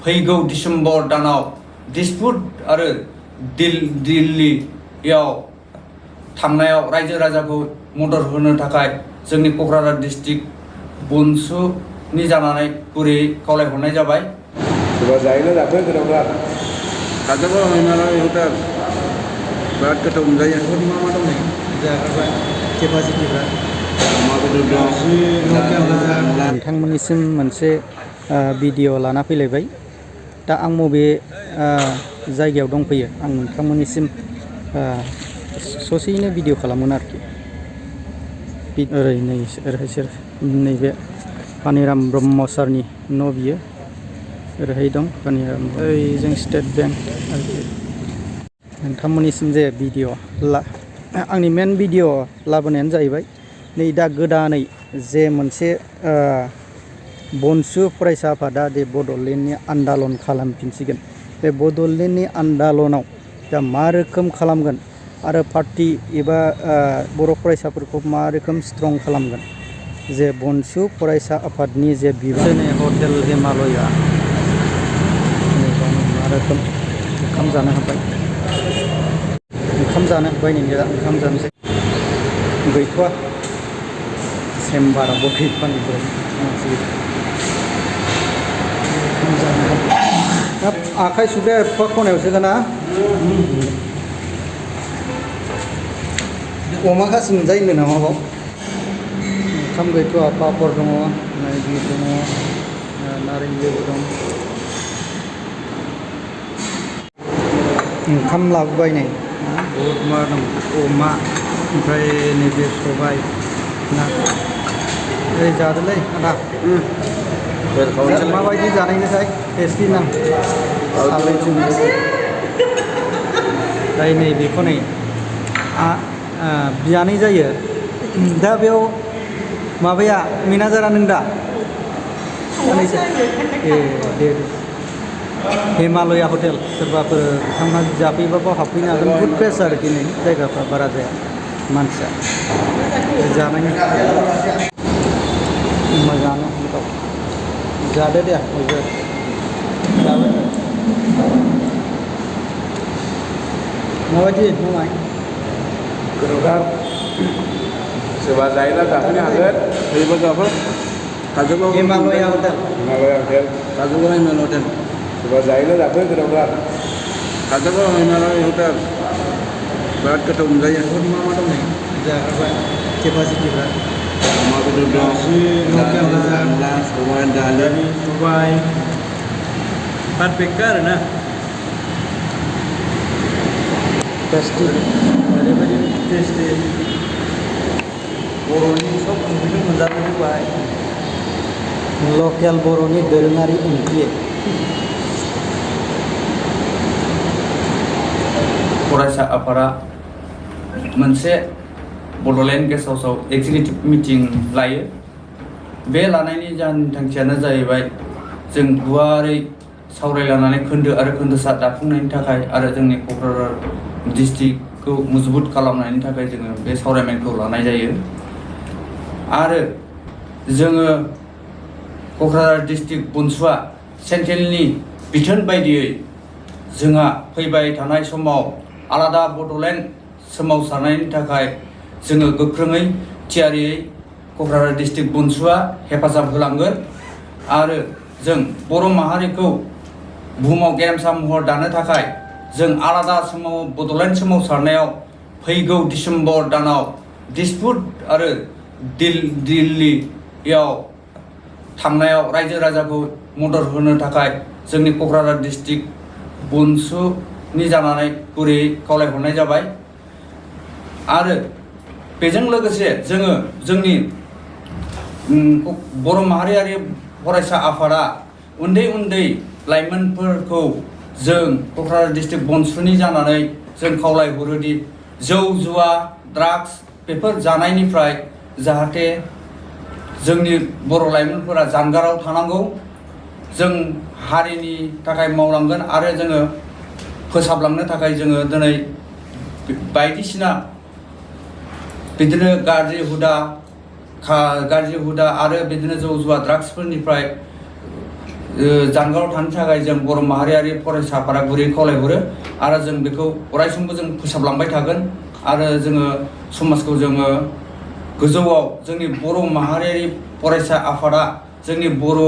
फैगौ डिसेम्बर दानाव दिसपुट आरो दिल्लीयाव थांनायाव रायजो राजाखौ मदद होनो थाखाय जोंनि क'क्राझार डिस्ट्रिक्ट बनसुनि जानानै गुरै खावलायहरनाय जाबाय। सोरबा जायोना जाखो गोदावफ्रा काजलगाव हिमालय हटेल बिराद गोथाव मोनजायो। मा मा दं नै जाग्राफ्रा केपासिटिफ्रा अमा बेदर दं, नोंथांमोननिसिम मोनसे भिडिअ' लाना फैलायबाय। दा आं बबे जायगायाव दंफैयो आं नोंथांमोननिसिम ससेयैनो भिडिअ' खालामगोन आरोखि। ओरै नैबे पानिराम ब्रह्म सारनि न' बियो ओरैहाय दं पानिराम, ओरैजों स्टेट बेंक आरोखि। नोंथांमोननिसिम जे भिडिअ' आंनि मेन भिडिअ' लाबोनायानो जाहैबाय नै दा गोदानै जे मोनसे बनसु फरायसा आफादा जे बड'लेण्डनि आन्दालन खालामफिनसिगोन। बे बड'लेण्डनि आन्दालनाव दा मा रोखोम खालामगोन आरो पार्टि एबा बर' फरायसाफोरखौ मा रोखोम स्ट्रं खालामगोन, जे बनसु फरायसा आफादनि जे बिबान हटेल हिमालया मा रोखोम ओंखाम जानो हाबाय, ओंखाम जानो हाबाय नै दा ओंखाम जानोसै गैथ'वा चेम्बारावबो गैथ'वानिफ्राय ओंखाम जानो हाबाय। दा आखाइ सुग्राया एफा खनायावसो गाना अमा खासि मोनजायो होनदों नामा बाव? ओंखाम गैथ'वा, पापर दङ, मैगि दङ, नारें लेबु दं। ओंखाम लाबोबाय नै बहुद मा दं, अमा ओमफ्राय नैबे सबाय ना। ओइ जादोलै आदा माबायदि जानायनिसाय टेस्टि नां नै बेखौ नै बियानै जायो। दा बेयाव माबाया मेनेजारा नों दा ए दे हिमालया हटेल सोरबाफोर बिथांमोना जाफैबा बाव हाबफैनो हागोन। बुहुद फ्रेस आरोखि नै जायगाफ्रा बारा जाया मानसिया जानायनि मोजाङानो गोथाव। जादो दे बयबो जाबाय। माबायदि मामाय? गोथावथार। सोरबा जायोना जाफैनो हागोन। फैबा जाफै काजलगाव हिमालया हटेल, काजलगाव हिमालय हटेल। सोरबा जायोना जाफै गोदावफ्रा काजलगाव हिमालय हटेल बिराद गोथाव मोनजायो। मा मा दं नै जाग्राफ्रा केपासिटिफ्रा अमा बेदर दं, सबाय दालि, सबाय पारफेक्टखा आरोना टेस्टि, ओरैबायदि टेस्टि। बर'नि सब ओंख्रिखौ मोनजाजोबबाय, लकेल बर'नि दोरोङारि ओंख्रि। फरायसा आफादा मोनसे बड'लेण्ड गेस्ट हाउसआव एक्जिकिउटिभ मिटिं लायो। बे लानायनि जाहोन थांखियानो जाहैबाय जों गुवारै सावरायलायनानै खोन्दो आरो खोन्दोसा दाफुंनायनि थाखाय आरो जोंनि क'क्राझार डिस्ट्रिक्टखौ मजबुत खालामनायनि थाखाय जोङो बे सावरायमेलखौ लानाय जायो। आरो जोङो क'क्राझार डिस्ट्रिक्ट बनसुआ सेन्ट्रेलनि बिथोन बायदियै जोंहा फैबाय थानाय समाव आलादा बड'लेण्ड सोमावसारनायनि थाखाय जोङो गोख्रोङै थियारियै क'क्राझार डिस्ट्रिक्ट बनसुआ हेफाजाब होलांगोन। आरो जों बर' माहारिखौ बुहुमाव गेरेमसा महर दानो थाखाय जों आलादा बड'लेण्ड सोमावसारनायाव फैगौ डिसेम्बर दानाव दिसपुट आरो दिल्लीयाव थांनायाव रायजो राजाखौ मदद होनो थाखाय जोंनि क'क्राझार डिस्ट्रिक्ट बनसुनि जानानै गुरै खावलायहरनाय जाबाय। आरो बेजों लोगोसे जोङो जोंनि बर' माहारियारि फरायसा आफादा उन्दै उन्दै लाइमोनफोरखौ जों क'क्राझार डिस्ट्रिक्ट बनसुनि जानानै जों खावलायहरोदि जौ जुवा ड्राग्स बेफोर जानायनिफ्राय जाहाथे जोंनि बर' लाइमोनफोरा जानगाराव थानांगौ। जों हारिनि थाखाय मावलांगोन आरो जोङो फोसाबलांनो थाखाय जोङो दिनै बायदिसिना बिदिनो गाज्रि हुदा आरो बिदिनो जौ जुवा ड्राग्सफोरनिफ्राय जानगाराव थानो थाखाय जों बर' माहारियारि फरायसा आफादा गुरै खावलायहरो आरो जों बेखौ अरायसमबो जों फोसाबलांबाय थागोन आरो जोङो समाजखौ जोङो गोजौआव जोंनि बर' माहारियारि फरायसा आफादा जोंनि बर'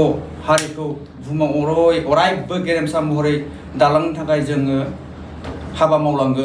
हारिखौ बुहुमाव अरायबो गेरेमसा महरै दालांनो थाखाय जोङो हाबा मावलांगोन।